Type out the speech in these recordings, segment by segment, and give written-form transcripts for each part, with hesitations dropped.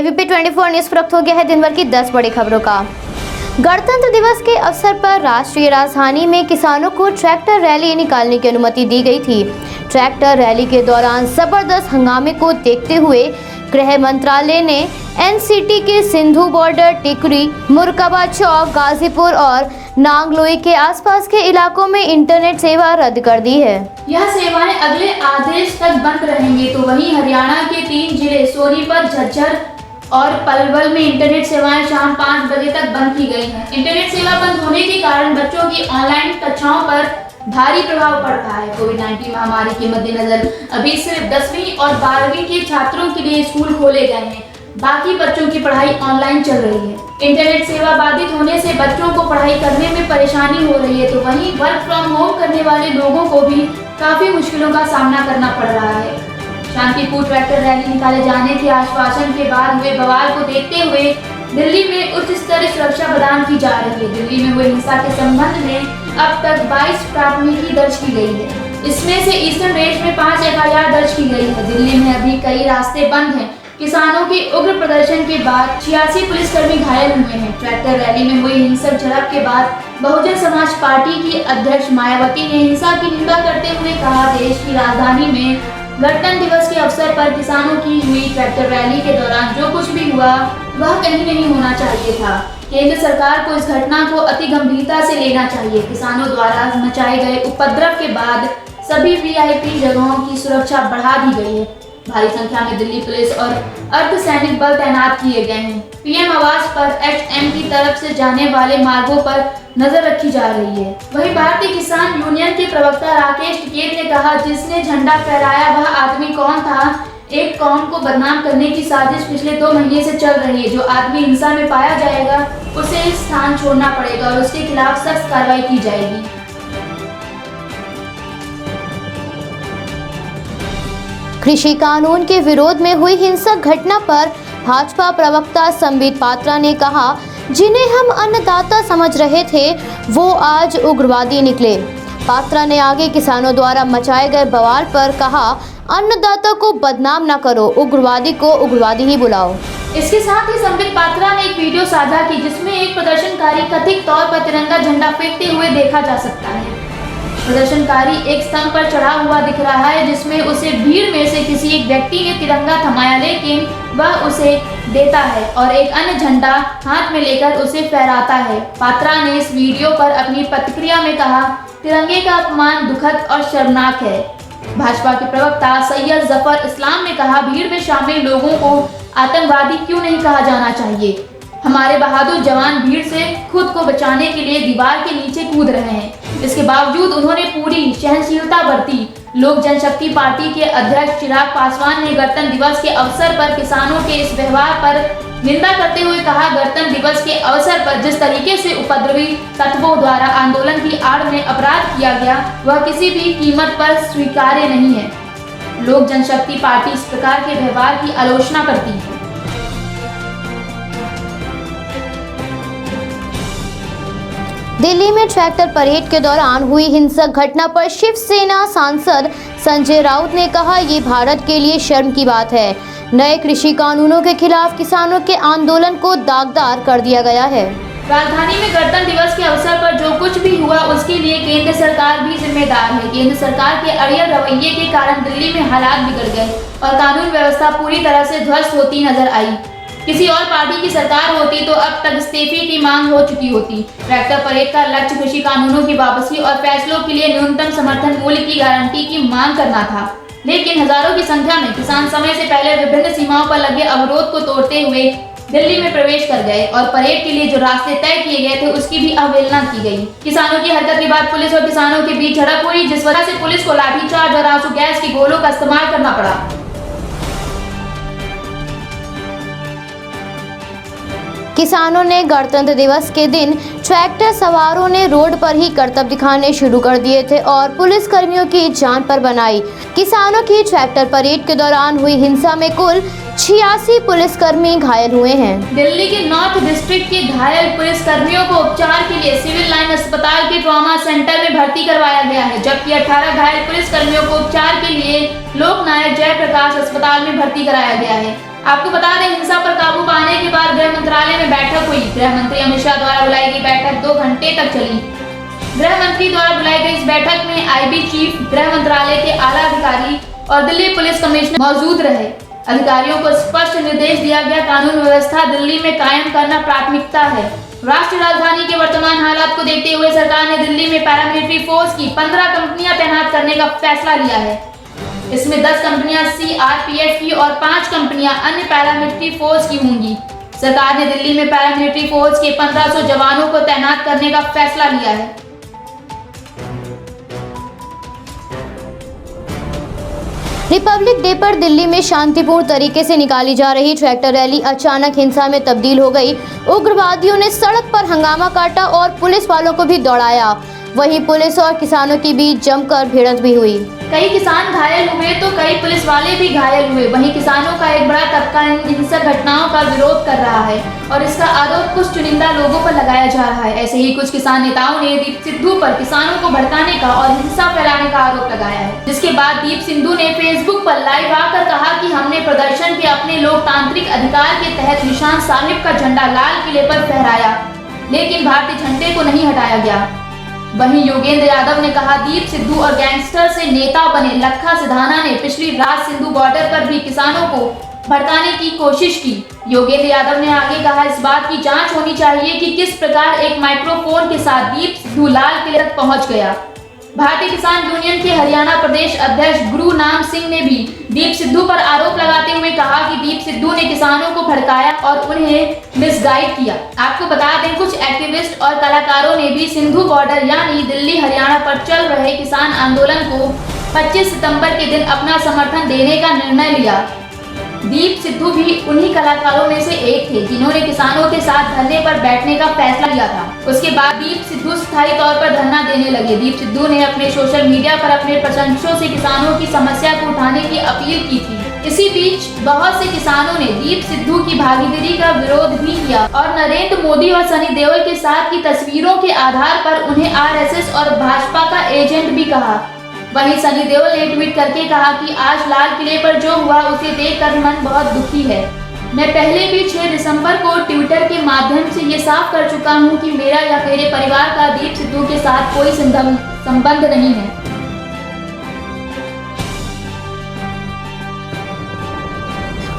ABP 24 news पर वक्त हो गया है दिन भर की 10 बड़ी खबरों का। गणतंत्र दिवस के अवसर पर राष्ट्रीय राजधानी में किसानों को ट्रैक्टर रैली निकालने की अनुमति दी गई थी। ट्रैक्टर रैली के दौरान जबरदस्त हंगामे को देखते हुए गृह मंत्रालय ने एनसीटी के सिंधु बॉर्डर, टिकरी, मुरकबा चौक, गाजीपुर और नांगलोई के आसपास के इलाकों में इंटरनेट सेवा रद्द कर दी है। यह सेवाएं अगले आदेश तक बंद रहेंगी। तो वहीं हरियाणा के 3 जिले सोनीपत, झज्जर और पलवल में इंटरनेट सेवाएं शाम 5 बजे तक बंद की गई हैं। इंटरनेट सेवा बंद होने के कारण बच्चों की ऑनलाइन कक्षाओं पर भारी प्रभाव पड़ रहा है। कोविड-19 महामारी के मद्देनजर अभी सिर्फ 10वीं और 12वीं के छात्रों के लिए स्कूल खोले गए हैं, बाकी बच्चों की पढ़ाई ऑनलाइन चल रही है। इंटरनेट सेवा बाधित होने से बच्चों को पढ़ाई करने में परेशानी हो रही है। तो वहीं वर्क फ्रॉम होम करने वाले लोगों को भी काफी मुश्किलों का सामना करना पड़ रहा है। शांतिपूर्ण ट्रैक्टर रैली निकाले जाने के आश्वासन के बाद हुए बवाल को देखते हुए दिल्ली में उच्च स्तरीय सुरक्षा प्रदान की जा रही है। दिल्ली में हुए हिंसा के संबंध में अब तक 22 प्राथमिकी दर्ज की गई है। इसमें से ईस्टर्न रेंज में 5 FIR दर्ज की गई है। दिल्ली में अभी कई रास्ते बंद हैं। किसानों के उग्र प्रदर्शन के बाद 86 पुलिसकर्मी घायल हुए हैं। ट्रैक्टर रैली में हुई हिंसक झड़प के बाद बहुजन समाज पार्टी की अध्यक्ष मायावती ने हिंसा की निंदा करते हुए कहा, देश की राजधानी में गणतंत्र दिवस के अवसर पर किसानों की हुई ट्रैक्टर रैली के दौरान जो कुछ भी हुआ वह कहीं नहीं होना चाहिए था। केंद्र सरकार को इस घटना को अति गंभीरता से लेना चाहिए। किसानों द्वारा मचाए गए उपद्रव के बाद सभी VIP जगहों की सुरक्षा बढ़ा दी गई है। भारी संख्या में दिल्ली पुलिस और अर्धसैनिक बल तैनात किए गए हैं। PM आवास पर HM की तरफ से जाने वाले मार्गों पर नजर रखी जा रही है। वहीं भारतीय किसान यूनियन के प्रवक्ता राकेश टिकैत ने कहा, जिसने झंडा फहराया वह आदमी कौन था? एक कौम को बदनाम करने की साजिश पिछले 2 महीने से चल रही है। जो आदमी हिंसा में पाया जाएगा उसे स्थान छोड़ना पड़ेगा और उसके खिलाफ सख्त कार्रवाई की जाएगी। कृषि कानून के विरोध में हुई हिंसक घटना पर भाजपा प्रवक्ता संबित पात्रा ने कहा, जिन्हें हम अन्नदाता समझ रहे थे वो आज उग्रवादी निकले। पात्रा ने आगे किसानों द्वारा मचाए गए बवाल पर कहा, अन्नदाता को बदनाम न करो, उग्रवादी को उग्रवादी ही बुलाओ। इसके साथ ही संबित पात्रा ने एक वीडियो साझा की जिसमें एक प्रदर्शनकारी कथित तौर पर तिरंगा झंडा फेंकते हुए देखा जा सकता है। प्रदर्शनकारी एक स्तंभ पर चढ़ा हुआ दिख रहा है जिसमें उसे भीड़ में से किसी एक व्यक्ति ने तिरंगा थमाया, लेकिन वह उसे देता है और एक अन्य झंडा हाथ में लेकर उसे फहराता है। पात्रा ने इस वीडियो पर अपनी प्रतिक्रिया में कहा, तिरंगे का अपमान दुखद और शर्मनाक है। भाजपा के प्रवक्ता सैयद जफर इस्लाम ने कहा, भीड़ में शामिल लोगों को आतंकवादी क्यों नहीं कहा जाना चाहिए? हमारे बहादुर जवान भीड़ से खुद को बचाने के लिए दीवार के नीचे कूद रहे हैं। इसके बावजूद उन्होंने पूरी सहनशीलता बरती। लोक जनशक्ति पार्टी के अध्यक्ष चिराग पासवान ने गणतंत्र दिवस के अवसर पर किसानों के इस व्यवहार पर निंदा करते हुए कहा, गणतंत्र दिवस के अवसर पर जिस तरीके से उपद्रवी तत्वों द्वारा आंदोलन की आड़ में अपराध किया गया वह किसी भी कीमत पर स्वीकार्य नहीं है। लोक जनशक्ति पार्टी इस प्रकार के व्यवहार की आलोचना करती है। दिल्ली में ट्रैक्टर परेड के दौरान हुई हिंसक घटना पर शिवसेना सांसद संजय राउत ने कहा, ये भारत के लिए शर्म की बात है। नए कृषि कानूनों के खिलाफ किसानों के आंदोलन को दागदार कर दिया गया है। राजधानी में गणतंत्र दिवस के अवसर पर जो कुछ भी हुआ उसके लिए केंद्र सरकार भी जिम्मेदार है। केंद्र सरकार के अड़ियल रवैये के कारण दिल्ली में हालात बिगड़ गए और कानून व्यवस्था पूरी तरह से ध्वस्त होती नजर आई। किसी और पार्टी की सरकार होती तो अब तक इस्तीफे की मांग हो चुकी होती। ट्रैक्टर परेड का लक्ष्य कृषि कानूनों की वापसी और फैसलों के लिए न्यूनतम समर्थन मूल्य की गारंटी की मांग करना था, लेकिन हजारों की संख्या में किसान समय से पहले विभिन्न सीमाओं पर लगे अवरोध को तोड़ते हुए दिल्ली में प्रवेश कर गए और परेड के लिए जो रास्ते तय किए गए थे उसकी भी अवहेलना की गई। किसानों की हरकत के बाद पुलिस और किसानों के बीच झड़प हुई, जिस वजह से पुलिस को लाठीचार्ज और आंसू गैस के गोलों का इस्तेमाल करना पड़ा। किसानों ने गणतंत्र दिवस के दिन ट्रैक्टर सवारों ने रोड पर ही करतब दिखाने शुरू कर दिए थे और पुलिस कर्मियों की जान पर बनाई। किसानों की ट्रैक्टर परेड के दौरान हुई हिंसा में कुल 86 पुलिसकर्मी घायल हुए हैं। दिल्ली के नॉर्थ डिस्ट्रिक्ट के घायल पुलिसकर्मियों को उपचार के लिए सिविल लाइन अस्पताल के ट्रॉमा सेंटर में भर्ती करवाया गया है, जबकि 18 घायल पुलिसकर्मियों को उपचार के लिए लोकनायक जयप्रकाश अस्पताल में भर्ती कराया गया है। आपको बता दें, हिंसा पर काबू पाने के बाद गृह मंत्रालय में बैठक हुई। गृह मंत्री अमित शाह द्वारा बुलाई गई बैठक 2 घंटे तक चली। गृह मंत्री द्वारा बुलाई गई इस बैठक में आईबी चीफ, गृह मंत्रालय के आला अधिकारी और दिल्ली पुलिस कमिश्नर मौजूद रहे। अधिकारियों को स्पष्ट निर्देश दिया गया, कानून व्यवस्था दिल्ली में कायम करना प्राथमिकता है। राष्ट्रीय राजधानी के वर्तमान हालात को देखते हुए सरकार ने दिल्ली में पैरामिलिट्री फोर्स की 15 कंपनियां तैनात करने का फैसला लिया है। इसमें 10 कंपनियां सीआरपीएफ की और 5 कंपनियां अन्य पैरामिलिट्री फोर्स की होंगी। सरकार ने दिल्ली में पैरामिलिट्री फोर्स के 1500 जवानों को तैनात करने का फैसला लिया है। रिपब्लिक डे पर दिल्ली में शांतिपूर्ण तरीके से निकाली जा रही ट्रैक्टर रैली अचानक हिंसा में तब्दील हो गई। उग्रवादियों ने सड़क पर हंगामा काटा और पुलिस वालों को भी दौड़ाया। वहीं पुलिस और किसानों के बीच जमकर भिड़ंत भी हुई। कई किसान घायल हुए तो कई पुलिस वाले भी घायल हुए। वहीं किसानों का एक बड़ा तबका इन हिंसक घटनाओं का विरोध कर रहा है और इसका आरोप कुछ चुनिंदा लोगों पर लगाया जा रहा है। ऐसे ही कुछ किसान नेताओं ने दीप सिद्धू पर किसानों को भड़काने का और हिंसा फैलाने का आरोप लगाया है, जिसके बाद दीप सिद्धू ने फेसबुक पर लाइव आकर कहा कि हमने प्रदर्शन के अपने लोकतांत्रिक अधिकार के तहत निशान साहिब का झंडा लाल किले पर फहराया, लेकिन भारतीय झंडे को नहीं हटाया गया। वहीं योगेंद्र यादव ने कहा, दीप सिद्धू और गैंगस्टर से नेता बने लखा सिधाना ने पिछली रात सिंधु बॉर्डर पर भी किसानों को भड़काने की कोशिश की। योगेंद्र यादव ने आगे कहा, इस बात की जांच होनी चाहिए कि किस प्रकार एक माइक्रोफोन के साथ दीप सिद्धू लाल किले तक पहुंच गया। भारतीय किसान यूनियन के हरियाणा प्रदेश अध्यक्ष गुरु नाम सिंह ने भी दीप सिद्धू पर आरोप लगाते हुए कहा कि दीप सिद्धू ने किसानों को भड़काया और उन्हें मिसगाइड किया। आपको बता दें, कुछ एक्टिविस्ट और कलाकारों ने भी सिंधु बॉर्डर यानी दिल्ली हरियाणा पर चल रहे किसान आंदोलन को 25 सितंबर के दिन अपना समर्थन देने का निर्णय लिया। दीप सिद्धू भी उन्हीं कलाकारों में से एक थे जिन्होंने किसानों के साथ धरने पर बैठने का फैसला लिया था। उसके बाद दीप सिद्धू स्थायी तौर पर धरना देने लगे। दीप सिद्धू ने अपने सोशल मीडिया पर अपने प्रशंसकों से किसानों की समस्या को उठाने की अपील की थी। इसी बीच बहुत से किसानों ने दीप सिद्धू की भागीदारी का विरोध भी किया और नरेंद्र मोदी और सनी देओल के साथ की तस्वीरों के आधार पर उन्हें आरएसएस और भाजपा का एजेंट भी कहा। वहीं सनी देओल ने ट्वीट करके कहा कि आज लाल किले पर जो हुआ उसे देखकर मन बहुत दुखी है। मैं पहले भी 6 दिसंबर को ट्विटर के माध्यम से ये साफ कर चुका हूं कि मेरा या मेरे परिवार का दीप सिद्धू के साथ कोई संबंध नहीं है।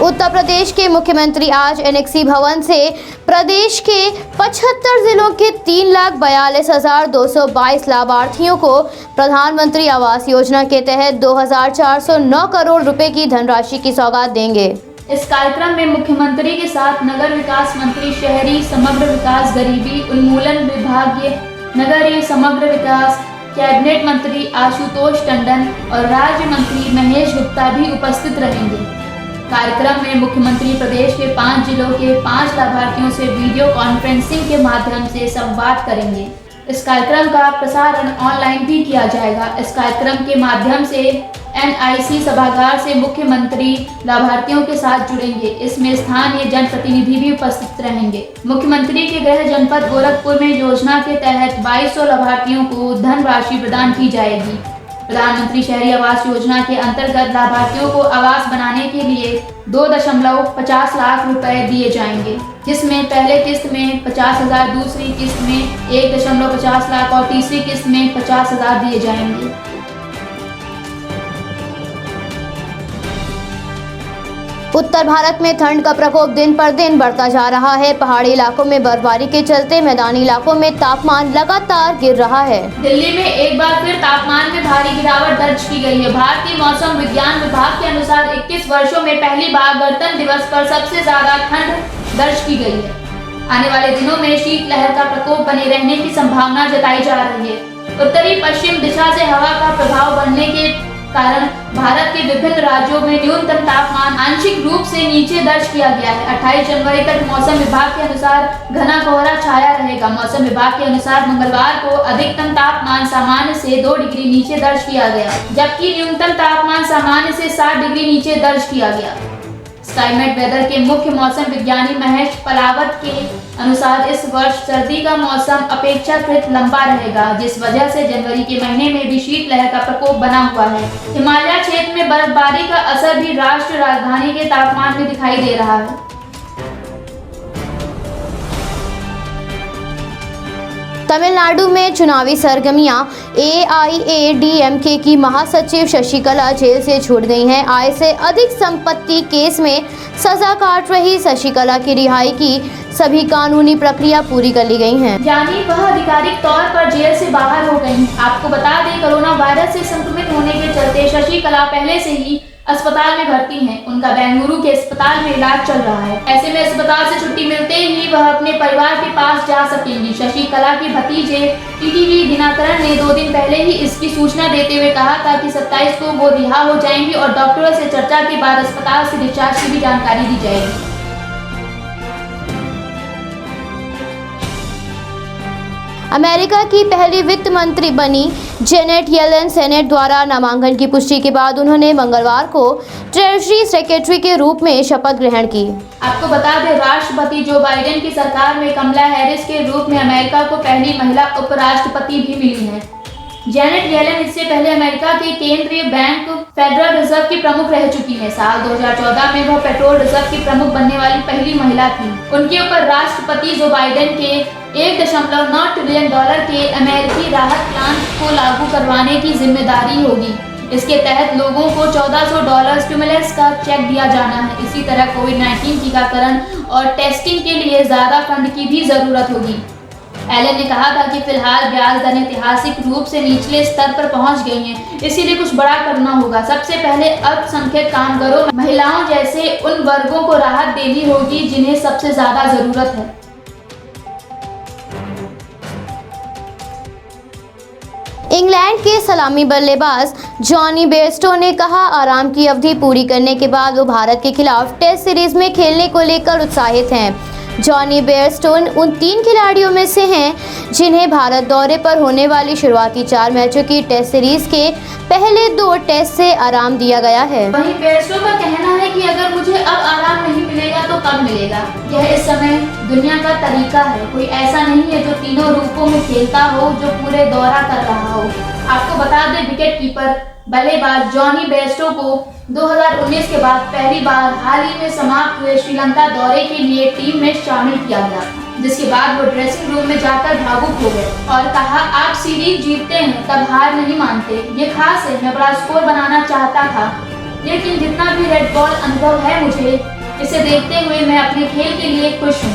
उत्तर प्रदेश के मुख्यमंत्री आज एनेक्सी भवन से प्रदेश के 75 जिलों के 3,42,222 लाभार्थियों को प्रधानमंत्री आवास योजना के तहत 2,409 करोड़ रुपए की धनराशि की सौगात देंगे। इस कार्यक्रम में मुख्यमंत्री के साथ नगर विकास मंत्री, शहरी समग्र विकास, गरीबी उन्मूलन विभागीय नगरीय समग्र विकास, कैबिनेट मंत्री आशुतोष टंडन और राज्य मंत्री महेश गुप्ता भी उपस्थित रहेंगे। कार्यक्रम में मुख्यमंत्री प्रदेश के 5 जिलों के 5 लाभार्थियों से वीडियो कॉन्फ्रेंसिंग के माध्यम से संवाद करेंगे। इस कार्यक्रम का प्रसारण ऑनलाइन भी किया जाएगा। इस कार्यक्रम के माध्यम से एनआईसी सभागार से मुख्यमंत्री लाभार्थियों के साथ जुड़ेंगे। इसमें स्थानीय जनप्रतिनिधि भी उपस्थित रहेंगे। मुख्यमंत्री के गृह जनपद गोरखपुर में योजना के तहत 2200 लाभार्थियों को धनराशि प्रदान की जाएगी। प्रधानमंत्री शहरी आवास योजना के अंतर्गत लाभार्थियों को आवास बनाने के लिए 2.50 लाख रुपए दिए जाएंगे, जिसमें पहले किस्त में 50,000, दूसरी किस्त में 1.50 लाख और तीसरी किस्त में 50,000 दिए जाएंगे। उत्तर भारत में ठंड का प्रकोप दिन पर दिन बढ़ता जा रहा है। पहाड़ी इलाकों में बर्फबारी के चलते मैदानी इलाकों में तापमान लगातार गिर रहा है। दिल्ली में एक बार फिर तापमान में भारी गिरावट दर्ज की गई है। भारतीय मौसम विज्ञान विभाग के अनुसार 21 वर्षों में पहली बार गणतंत्र दिवस पर सबसे ज्यादा ठंड दर्ज की गई है। आने वाले दिनों में शीतलहर का प्रकोप बने रहने की संभावना जताई जा रही है। उत्तरी पश्चिम दिशा से हवा का प्रभाव बढ़ने के कारण भारत के विभिन्न राज्यों में न्यूनतम तापमान आंशिक रूप से नीचे दर्ज किया गया है। 28 जनवरी तक मौसम विभाग के अनुसार घना कोहरा छाया रहेगा। मौसम विभाग के अनुसार मंगलवार को अधिकतम तापमान सामान्य से 2 डिग्री नीचे दर्ज किया गया, जबकि न्यूनतम तापमान सामान्य से 7 डिग्री नीचे दर्ज किया गया। स्काईमेट वेदर के मुख्य मौसम विज्ञानी महेश पलावत के अनुसार इस वर्ष सर्दी का मौसम अपेक्षाकृत लंबा रहेगा, जिस वजह से जनवरी के महीने में भी शीतलहर का प्रकोप बना हुआ है। हिमालय क्षेत्र में बर्फबारी का असर भी राष्ट्रीय राजधानी के तापमान में दिखाई दे रहा है। तमिलनाडु में चुनावी सरगर्मियां। AIADMK की महासचिव शशिकला जेल से छूट गई हैं। आय से अधिक संपत्ति केस में सजा काट रही शशिकला की रिहाई की सभी कानूनी प्रक्रिया पूरी कर ली गई हैं। यानी वह आधिकारिक तौर पर जेल से बाहर हो गई। आपको बता दें, कोरोना वायरस से संक्रमित होने के चलते शशिकला पहले से ही अस्पताल में भर्ती हैं। उनका बेंगलुरु के अस्पताल में इलाज चल रहा है। ऐसे में अस्पताल से छुट्टी मिलते ही वह अपने परिवार के पास जा सकेंगी। शशिकला के भतीजे टीटीवी दिनाकरण ने 2 दिन पहले ही इसकी सूचना देते हुए कहा था कि 27 को वो रिहा हो जाएंगी और डॉक्टरों से चर्चा के बाद अस्पताल से डिस्चार्ज की भी जानकारी दी जाएगी। अमेरिका की पहली वित्त मंत्री बनी जेनेट येलेन सेनेट द्वारा नामांकन की पुष्टि के बाद उन्होंने मंगलवार को ट्रेजरी सेक्रेटरी के रूप में शपथ ग्रहण की। आपको बता दें, राष्ट्रपति जो बाइडेन की सरकार में कमला हैरिस के रूप में अमेरिका को पहली महिला उपराष्ट्रपति भी मिली है। जेनेट येलेन इससे पहले अमेरिका के केंद्रीय बैंक फेडरल रिजर्व की प्रमुख रह चुकी हैं। साल 2014 में वह पेट्रोल रिजर्व की प्रमुख बनने वाली पहली महिला थी। उनके ऊपर राष्ट्रपति जो बाइडेन के $1.9 ट्रिलियन के अमेरिकी राहत प्लान को लागू करवाने की जिम्मेदारी होगी। इसके तहत लोगों को $1400 स्टिमुलस का चेक दिया जाना है। इसी तरह कोविड-19 टीकाकरण और टेस्टिंग के लिए ज्यादा फंड की भी जरूरत होगी। एलन ने कहा था कि फिलहाल ब्याज दरें ऐतिहासिक रूप से निचले स्तर पर पहुंच गई हैं, इसीलिए कुछ बड़ा करना होगा। सबसे पहले अल्पसंख्यक कामगारों, महिलाओं जैसे उन वर्गों को राहत देनी होगी जिन्हें सबसे ज्यादा जरूरत है। इंग्लैंड के सलामी बल्लेबाज जॉनी बेयरस्टो ने कहा, आराम की अवधि पूरी करने के बाद वो भारत के खिलाफ टेस्ट सीरीज में खेलने को लेकर उत्साहित हैं। जॉनी बेयरस्टो उन 3 खिलाड़ियों में से हैं जिन्हें भारत दौरे पर होने वाली शुरुआती 4 मैचों की टेस्ट सीरीज के पहले 2 टेस्ट से आराम दिया गया है। वहीं बेयरस्टो का कहना है कि अगर मुझे अब आराम नहीं मिलेगा तो कब मिलेगा। यह इस समय दुनिया का तरीका है। कोई ऐसा नहीं है जो तीनों रूपों में खेलता हो, जो पूरे दौरा कर रहा हो। आपको बता दें, विकेट कीपर बल्लेबाज जॉनी बेयरस्टो को 2019 के बाद पहली बार हाल ही में समाप्त हुए श्रीलंका दौरे के लिए टीम में शामिल किया गया, जिसके बाद वो ड्रेसिंग रूम में जाकर भावुक हो गए और कहा, आप सीरीज जीतते हैं तब हार नहीं मानते। ये खास है, मैं बड़ा स्कोर बनाना चाहता था, लेकिन जितना भी रेड बॉल अनुभव है मुझे, इसे देखते हुए मैं अपने खेल के लिए खुश हूँ।